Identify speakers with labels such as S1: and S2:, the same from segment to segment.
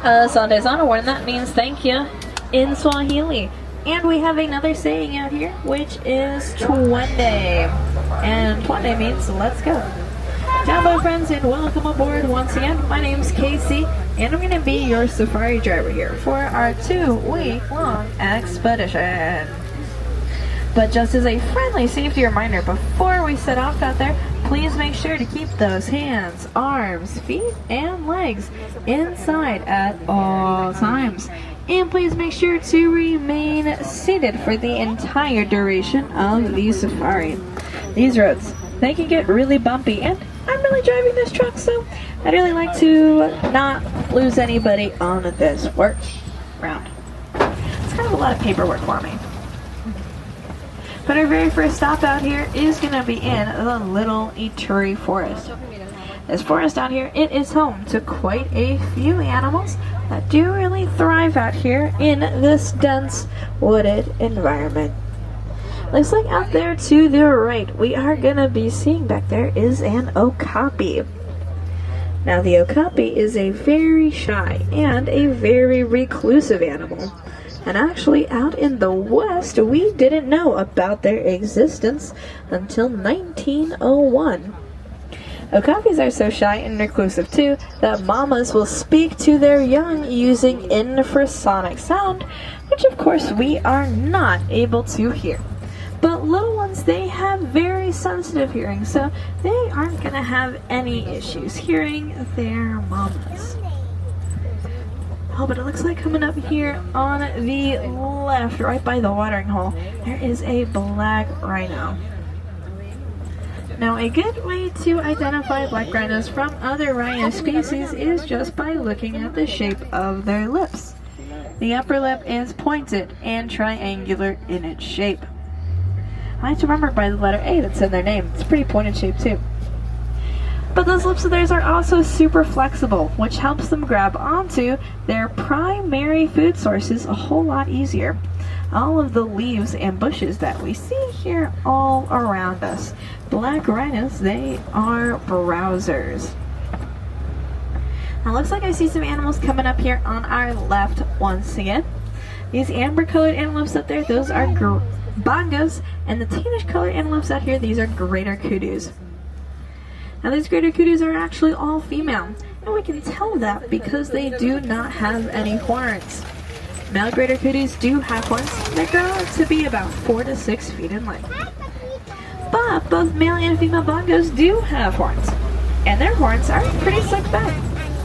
S1: Sante Sana, Warden, that means thank you in Swahili. And we have another saying out here, which is Twende. And Twende means let's go. Ciao, friends, and welcome aboard once again. My name's Casey, and I'm going to be your safari driver here for our 2-week-long expedition. But just as a friendly safety reminder, before we set off out there, please make sure to keep those hands, arms, feet, and legs inside at all times. And please make sure to remain seated for the entire duration of the safari. These roads, they can get really bumpy, and I'm really driving this truck, so I'd really like to not lose anybody on this work round. It's kind of a lot of paperwork for me. But our very first stop out here is going to be in the Little Ituri Forest. This forest out here, it is home to quite a few animals that do really thrive out here in this dense wooded environment. Looks like out there to the right, we are going to be seeing back there is an okapi. Now the okapi is a very shy and a very reclusive animal. And actually, out in the West, we didn't know about their existence until 1901. Okapis are so shy and reclusive too that mamas will speak to their young using infrasonic sound, which of course we are not able to hear. But little ones, they have very sensitive hearing, so they aren't going to have any issues hearing their mamas. Oh, but it looks like coming up here on the left, right by the watering hole, there is a black rhino. Now, a good way to identify black rhinos from other rhino species is just by looking at the shape of their lips. The upper lip is pointed and triangular in its shape. I like to remember by the letter A that's in their name. It's a pretty pointed shape too. But those lips of theirs are also super flexible, which helps them grab onto their primary food sources a whole lot easier. All of the leaves and bushes that we see here all around us. Black rhinos, they are browsers. Now, looks like I see some animals coming up here on our left once again. These amber-colored antelopes up there, those are bongos, and the tannish-colored antelopes out here, these are greater kudus. Now, these greater kudus are actually all female, and we can tell that because they do not have any horns. Male greater kudus do have horns. They grow up to be about 4 to 6 feet in length. But both male and female bongos do have horns, and their horns are pretty slicked back,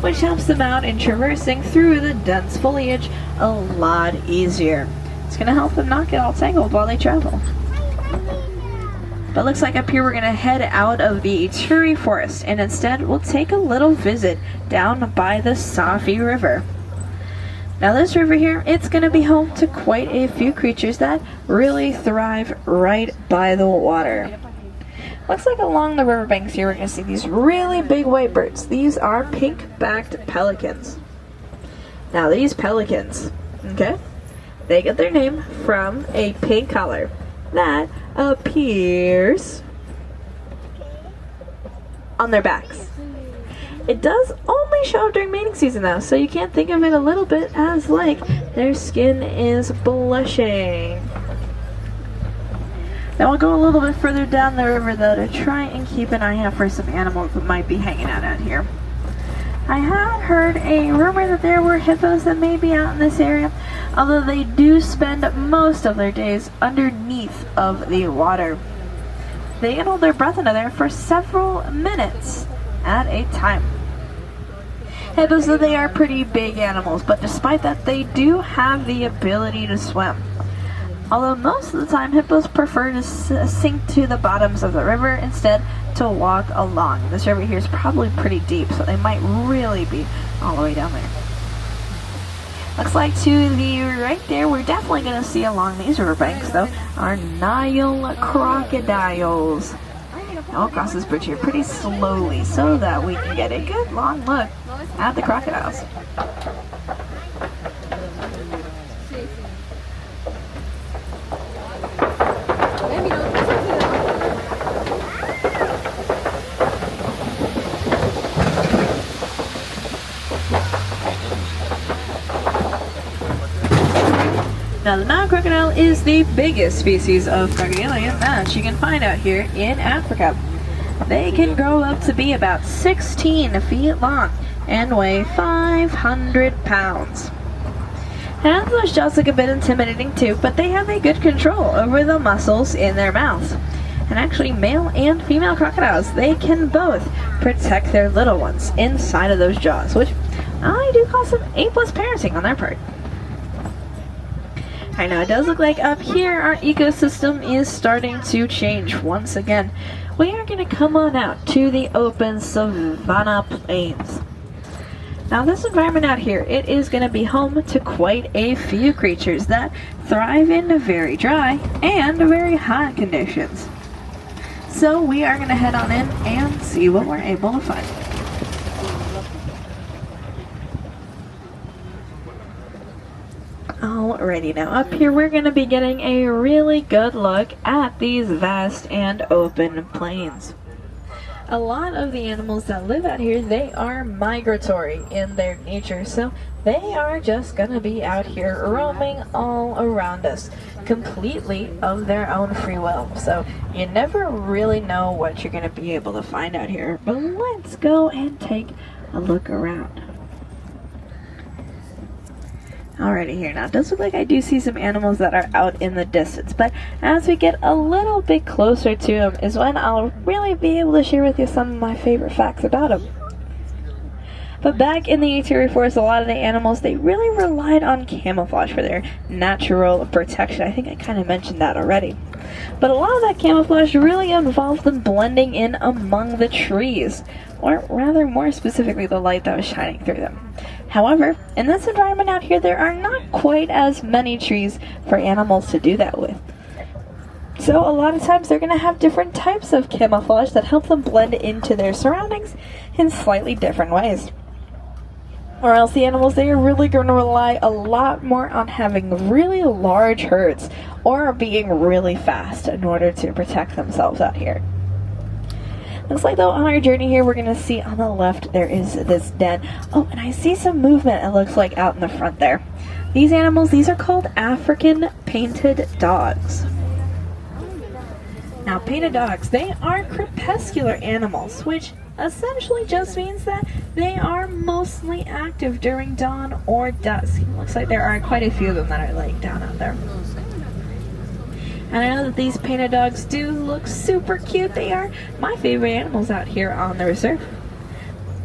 S1: which helps them out in traversing through the dense foliage a lot easier. It's going to help them not get all tangled while they travel. But looks like up here we're going to head out of the Ituri Forest, and instead we'll take a little visit down by the Safy River. Now this river here, it's going to be home to quite a few creatures that really thrive right by the water. Looks like along the riverbanks here we're going to see these really big white birds. These are pink-backed pelicans. Now these pelicans, okay, they get their name from a pink color that appears on their backs. It does only show up during mating season though, so you can't think of it a little bit as like their skin is blushing. Then we'll go a little bit further down the river though to try and keep an eye out for some animals that might be hanging out here. I have heard a rumor that there were hippos that may be out in this area, although they do spend most of their days underneath of the water. They can hold their breath under there for several minutes at a time. Hippos, though, they are pretty big animals, but despite that, they do have the ability to swim. Although most of the time, hippos prefer to sink to the bottoms of the river instead to walk along. This river here is probably pretty deep, so they might really be all the way down there. Looks like to the right there, we're definitely going to see along these riverbanks, though, are Nile crocodiles. I'll cross this bridge here pretty slowly so that we can get a good long look at the crocodiles. Now the Nile crocodile is the biggest species of crocodilian that you can find out here in Africa. They can grow up to be about 16 feet long and weigh 500 pounds. And those jaws look a bit intimidating too, but they have a good control over the muscles in their mouths. And actually, male and female crocodiles, they can both protect their little ones inside of those jaws, which I do call some A+ parenting on their part. I know it does look like up here our ecosystem is starting to change once again. We are going to come on out to the open savanna plains. Now this environment out here, it is going to be home to quite a few creatures that thrive in very dry and very hot conditions. So we are going to head on in and see what we're able to find. Alrighty, now up here we're going to be getting a really good look at these vast and open plains. A lot of the animals that live out here, they are migratory in their nature, so they are just going to be out here roaming all around us, completely of their own free will. So you never really know what you're going to be able to find out here, but let's go and take a look around. Alrighty here, now it does look like I do see some animals that are out in the distance, but as we get a little bit closer to them is when I'll really be able to share with you some of my favorite facts about them. But back in the Ituri Forest, a lot of the animals, they really relied on camouflage for their natural protection. I think I kind of mentioned that already. But a lot of that camouflage really involved them blending in among the trees, or rather more specifically the light that was shining through them. However, in this environment out here, there are not quite as many trees for animals to do that with. So a lot of times they're going to have different types of camouflage that help them blend into their surroundings in slightly different ways. Or else the animals, they are really going to rely a lot more on having really large herds or being really fast in order to protect themselves out here. Looks like though on our journey here we're going to see on the left there is this den. Oh, and I see some movement, it looks like, out in the front there. These animals, these are called African painted dogs. Now painted dogs, they are crepuscular animals, which essentially just means that they are mostly active during dawn or dusk. Looks like there are quite a few of them that are laying down out there. And I know that these painted dogs do look super cute. They are my favorite animals out here on the reserve.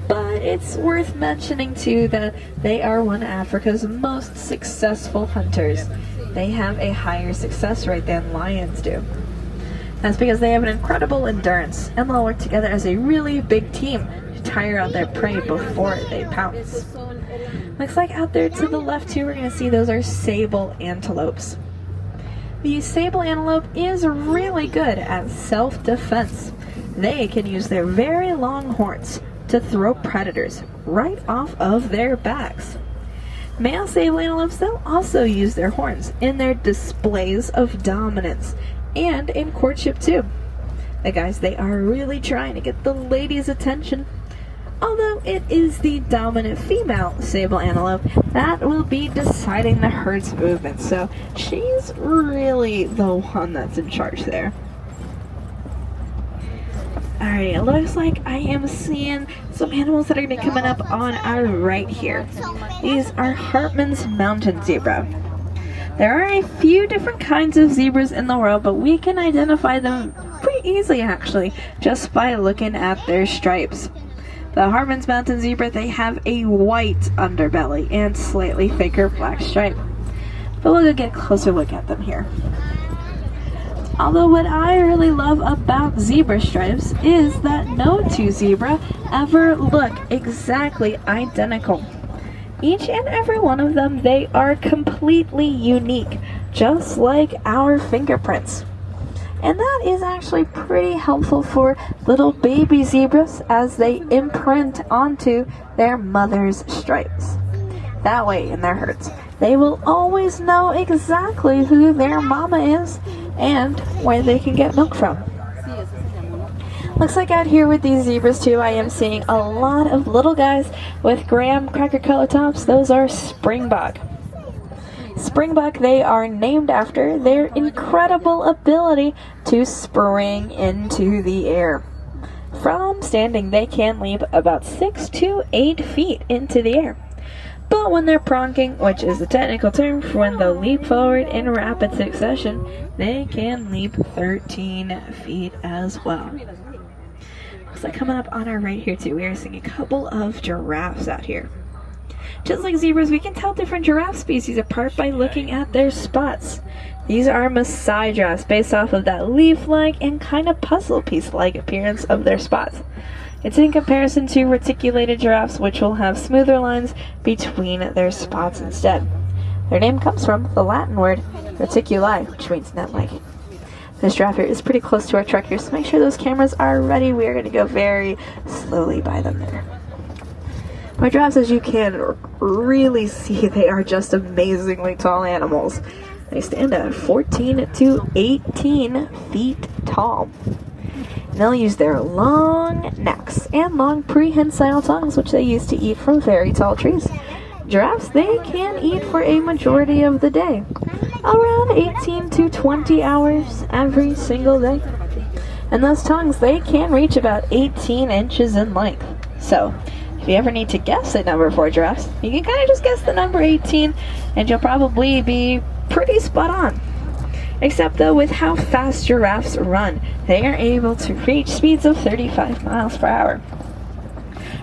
S1: But it's worth mentioning too that they are one of Africa's most successful hunters. They have a higher success rate than lions do. That's because they have an incredible endurance, and they'll work together as a really big team to tire out their prey before they pounce. Looks like out there to the left too, we're going to see those are sable antelopes. The sable antelope is really good at self-defense. They can use their very long horns to throw predators right off of their backs. Male sable antelopes, they'll also use their horns in their displays of dominance and in courtship too. The guys, they are really trying to get the ladies' attention. Although it is the dominant female sable antelope that will be deciding the herd's movement, so she's really the one that's in charge there. Alright, it looks like I am seeing some animals that are going to be coming up on our right here. These are Hartmann's mountain zebra. There are a few different kinds of zebras in the world, but we can identify them pretty easily actually, just by looking at their stripes. The Hartmann's mountain zebra, they have a white underbelly and slightly thicker black stripe. But we'll go get a closer look at them here. Although what I really love about zebra stripes is that no two zebra ever look exactly identical. Each and every one of them, they are completely unique, just like our fingerprints. And that is actually pretty helpful for little baby zebras as they imprint onto their mother's stripes. That way, in their herds, they will always know exactly who their mama is and where they can get milk from. Looks like out here with these zebras too, I am seeing a lot of little guys with graham cracker color tops. Those are springbok. Springbuck, they are named after their incredible ability to spring into the air. From standing, they can leap about 6 to 8 feet into the air. But when they're pronking, which is the technical term for when they'll leap forward in rapid succession, they can leap 13 feet as well. Looks like coming up on our right here too, we are seeing a couple of giraffes out here. Just like zebras, we can tell different giraffe species apart by looking at their spots. These are Masai giraffes based off of that leaf-like and kind of puzzle piece-like appearance of their spots. It's in comparison to reticulated giraffes, which will have smoother lines between their spots instead. Their name comes from the Latin word reticuli, which means net-like. This giraffe here is pretty close to our truck here, so make sure those cameras are ready. We are going to go very slowly by them there. Our giraffes, as you can really see, they are just amazingly tall animals. They stand at 14 to 18 feet tall. And they'll use their long necks and long prehensile tongues, which they use to eat from very tall trees. Giraffes, they can eat for a majority of the day, around 18 to 20 hours every single day. And those tongues, they can reach about 18 inches in length. So, if you ever need to guess a number for giraffes, you can kind of just guess the number 18 and you'll probably be pretty spot on. Except though, with how fast giraffes run, they are able to reach speeds of 35 miles per hour.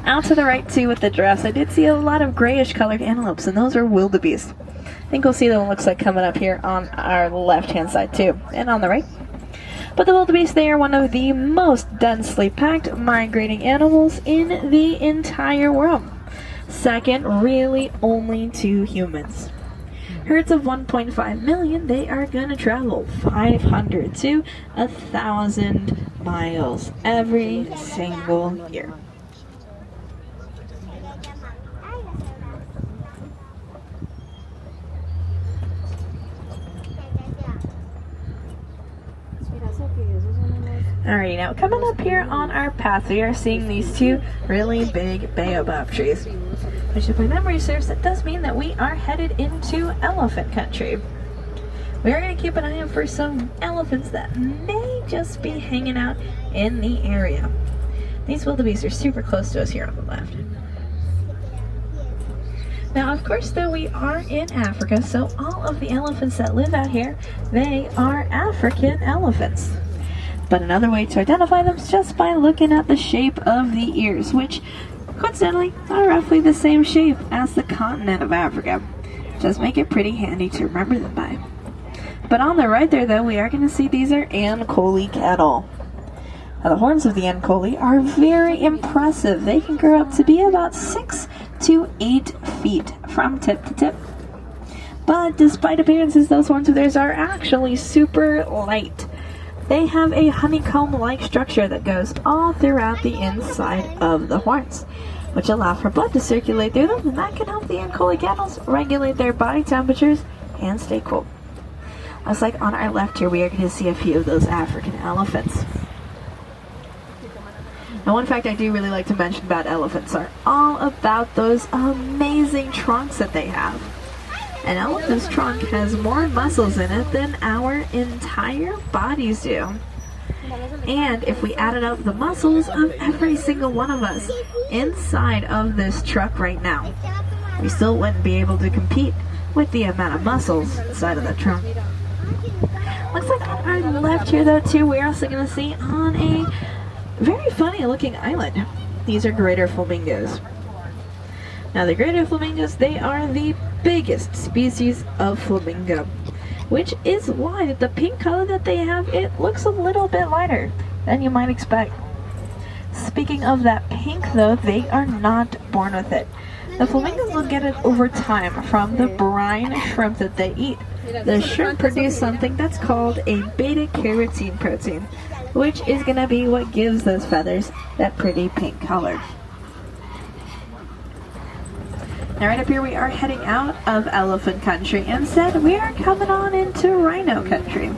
S1: Out to the right too with the giraffes, I did see a lot of grayish colored antelopes, and those are wildebeest. I think we'll see what it looks like coming up here on our left hand side too, and on the right. But the wildebeest, they are one of the most densely packed migrating animals in the entire world. Second, really only to humans. Herds of 1.5 million, they are going to travel 500 to 1,000 miles every single year. Alrighty, now coming up here on our path, we are seeing these two really big baobab trees. Which, if my memory serves, that does mean that we are headed into elephant country. We are going to keep an eye out for some elephants that may just be hanging out in the area. These wildebeest are super close to us here on the left. Now, of course, though, we are in Africa, so all of the elephants that live out here, they are African elephants. But another way to identify them is just by looking at the shape of the ears, which coincidentally are roughly the same shape as the continent of Africa. Just make it pretty handy to remember them by. But on the right there, though, we are going to see these are Ankole cattle. Now, the horns of the Ankole are very impressive. They can grow up to be about 6 to 8 feet from tip to tip. But despite appearances, those horns of theirs are actually super light. They have a honeycomb-like structure that goes all throughout the inside of the horns, which allow for blood to circulate through them, and that can help the Ankole cattle regulate their body temperatures and stay cool. Looks like on our left here, we are going to see a few of those African elephants. Now, one fact I do really like to mention about elephants are all about those amazing trunks that they have. An elephant's trunk has more muscles in it than our entire bodies do. And if we added up the muscles of every single one of us inside of this truck right now, we still wouldn't be able to compete with the amount of muscles inside of the trunk. Looks like on our left here, though, too, we're also going to see on a very funny looking island. These are greater flamingos. Now, the greater flamingos, they are the biggest species of flamingo, which is why the pink color that they have, it looks a little bit lighter than you might expect. Speaking of that pink, though, they are not born with it. The flamingos will get it over time from the brine shrimp that they eat. The shrimp produce something that's called a beta-carotene protein, which is going to be what gives those feathers that pretty pink color. Now, right up here, we are heading out of elephant country. Instead, we are coming on into rhino country.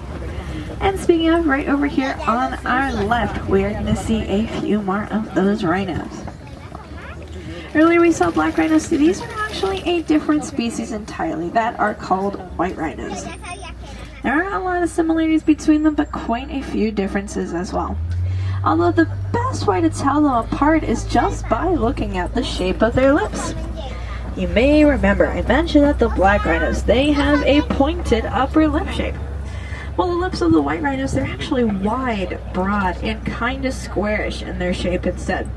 S1: And speaking of, right over here on our left, we are going to see a few more of those rhinos. Earlier we saw black rhinos. These are actually a different species entirely that are called white rhinos. There are a lot of similarities between them, but quite a few differences as well. Although the best way to tell them apart is just by looking at the shape of their lips. You may remember I mentioned that the black rhinos, they have a pointed upper lip shape. Well, the lips of the white rhinos, they're actually wide, broad, and kind of squarish in their shape instead.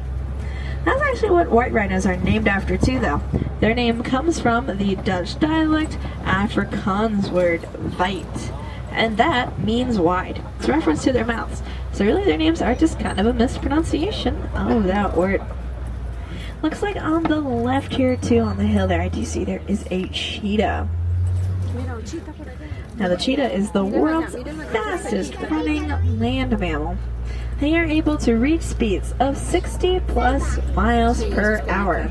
S1: That's actually what white rhinos are named after too, though. Their name comes from the Dutch dialect Afrikaans word wijd, and that means wide. It's a reference to their mouths. So really their names are just kind of a mispronunciation of that word. Looks like on the left here too, on the hill there, I do see there is a cheetah. Now the cheetah is the world's fastest running land mammal. They are able to reach speeds of 60 plus miles per hour.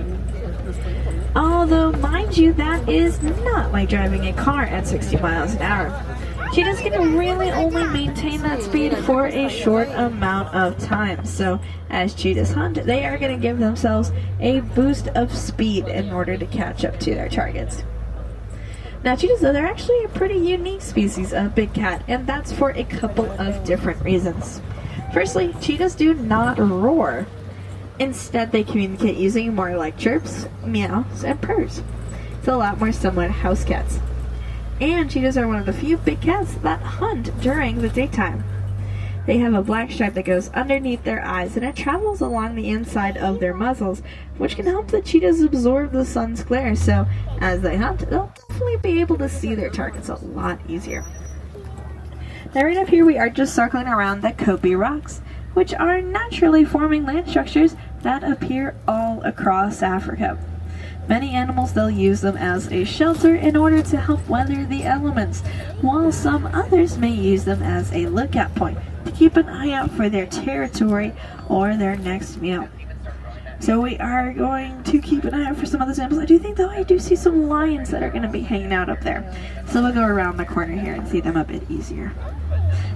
S1: Although, mind you, that is not like driving a car at 60 miles an hour. Cheetahs can really only maintain that speed for a short amount of time. So, as cheetahs hunt, they are going to give themselves a boost of speed in order to catch up to their targets. Now, cheetahs, though, they're actually a pretty unique species of big cat, and that's for a couple of different reasons. Firstly, cheetahs do not roar. Instead, they communicate using more like chirps, meows, and purrs. It's a lot more similar to house cats. And cheetahs are one of the few big cats that hunt during the daytime. They have a black stripe that goes underneath their eyes, and it travels along the inside of their muzzles, which can help the cheetahs absorb the sun's glare, so as they hunt, they'll definitely be able to see their targets a lot easier. Now right up here we are just circling around the Kopje rocks, which are naturally forming land structures that appear all across Africa. Many animals, they'll use them as a shelter in order to help weather the elements, while some others may use them as a lookout point to keep an eye out for their territory or their next meal. So we are going to keep an eye out for some other animals. I do think, though, I do see some lions that are going to be hanging out up there. So we'll go around the corner here and see them a bit easier.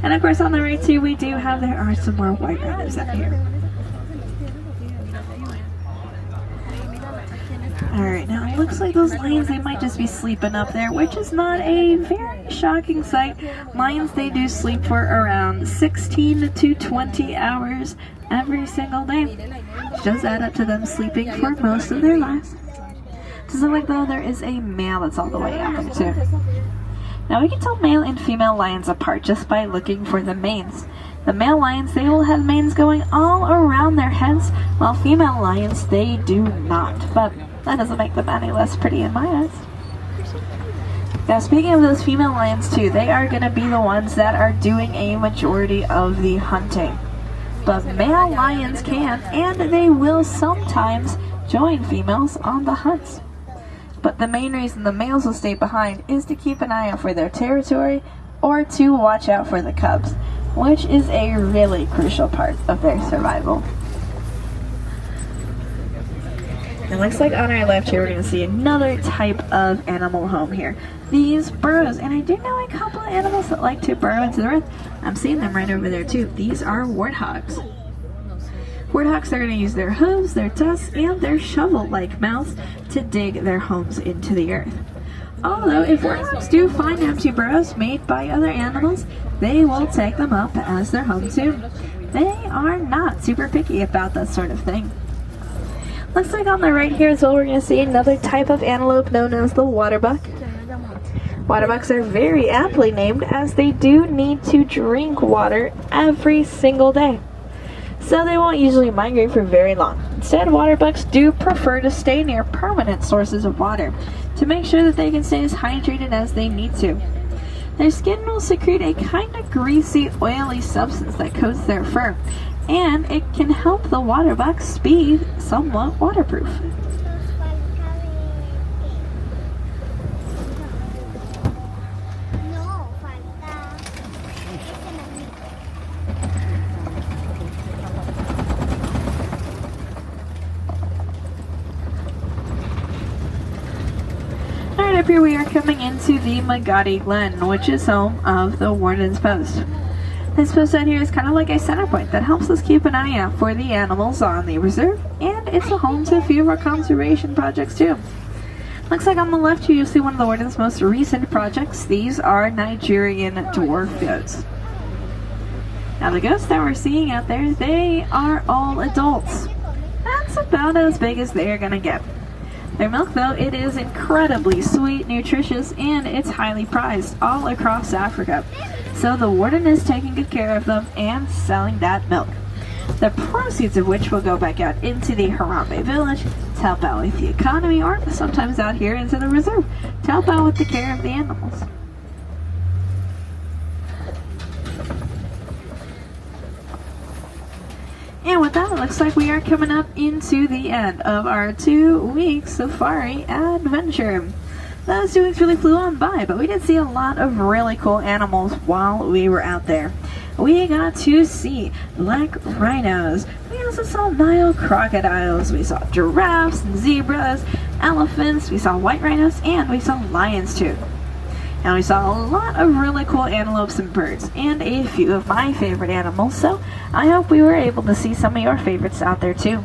S1: And of course on the right too, we do have, there are some more white rhinos out here. Alright, now it looks like those lions, they might just be sleeping up there, which is not a very shocking sight. Lions, they do sleep for around 16 to 20 hours every single day, which does add up to them sleeping for most of their lives. Does it look like, though, there is a male that's all the way out there too. Now we can tell male and female lions apart just by looking for the manes. The male lions, they will have manes going all around their heads, while female lions, they do not. But that doesn't make them any less pretty in my eyes. Now speaking of those female lions too, they are going to be the ones that are doing a majority of the hunting. But male lions can, and they will sometimes join females on the hunts. But the main reason the males will stay behind is to keep an eye out for their territory or to watch out for the cubs, which is a really crucial part of their survival. It looks like on our left here we're going to see another type of animal home here. These burrows, and I do know a couple of animals that like to burrow into the earth. I'm seeing them right over there too. These are warthogs. Warthogs are going to use their hooves, their tusks, and their shovel-like mouths to dig their homes into the earth. Although, if warthogs do find empty burrows made by other animals, they will take them up as their home too. They are not super picky about that sort of thing. Looks like on the right here as well we're going to see another type of antelope known as the waterbuck. Waterbucks are very aptly named as they do need to drink water every single day. So they won't usually migrate for very long. Instead, waterbucks do prefer to stay near permanent sources of water to make sure that they can stay as hydrated as they need to. Their skin will secrete a kind of greasy, oily substance that coats their fur, and it can help the waterbucks be somewhat waterproof. Up here we are coming into the Magadi Glen, which is home of the Warden's Post. This post out here is kind of like a center point that helps us keep an eye out for the animals on the reserve, and it's a home to a few of our conservation projects too. Looks like on the left here you'll see one of the Warden's most recent projects. These are Nigerian dwarf goats. Now the goats that we're seeing out there, they are all adults. That's about as big as they are going to get. Their milk though, it is incredibly sweet, nutritious, and it's highly prized all across Africa. So the Warden is taking good care of them and selling that milk. The proceeds of which will go back out into the Harambe village to help out with the economy, or sometimes out here into the reserve to help out with the care of the animals. And with that, it looks like we are coming up into the end of our 2-week safari adventure. Those 2 weeks really flew on by, but we did see a lot of really cool animals while we were out there. We got to see black rhinos. We also saw Nile crocodiles. We saw giraffes and zebras, elephants. We saw white rhinos, and we saw lions too. And we saw a lot of really cool antelopes and birds, and a few of my favorite animals, so I hope we were able to see some of your favorites out there too.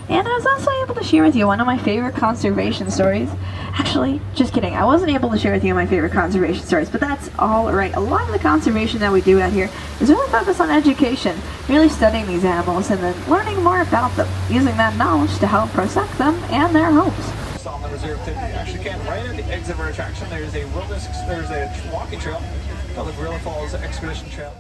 S1: And I was also able to share with you one of my favorite conservation stories. Actually, just kidding, I wasn't able to share with you my favorite conservation stories, but that's alright. A lot of the conservation that we do out here is really focused on education, really studying these animals and then learning more about them, using that knowledge to help protect them and their homes.
S2: On the reserve today, actually can right at the exit of our attraction. There's a walking trail called the Gorilla Falls Expedition Trail.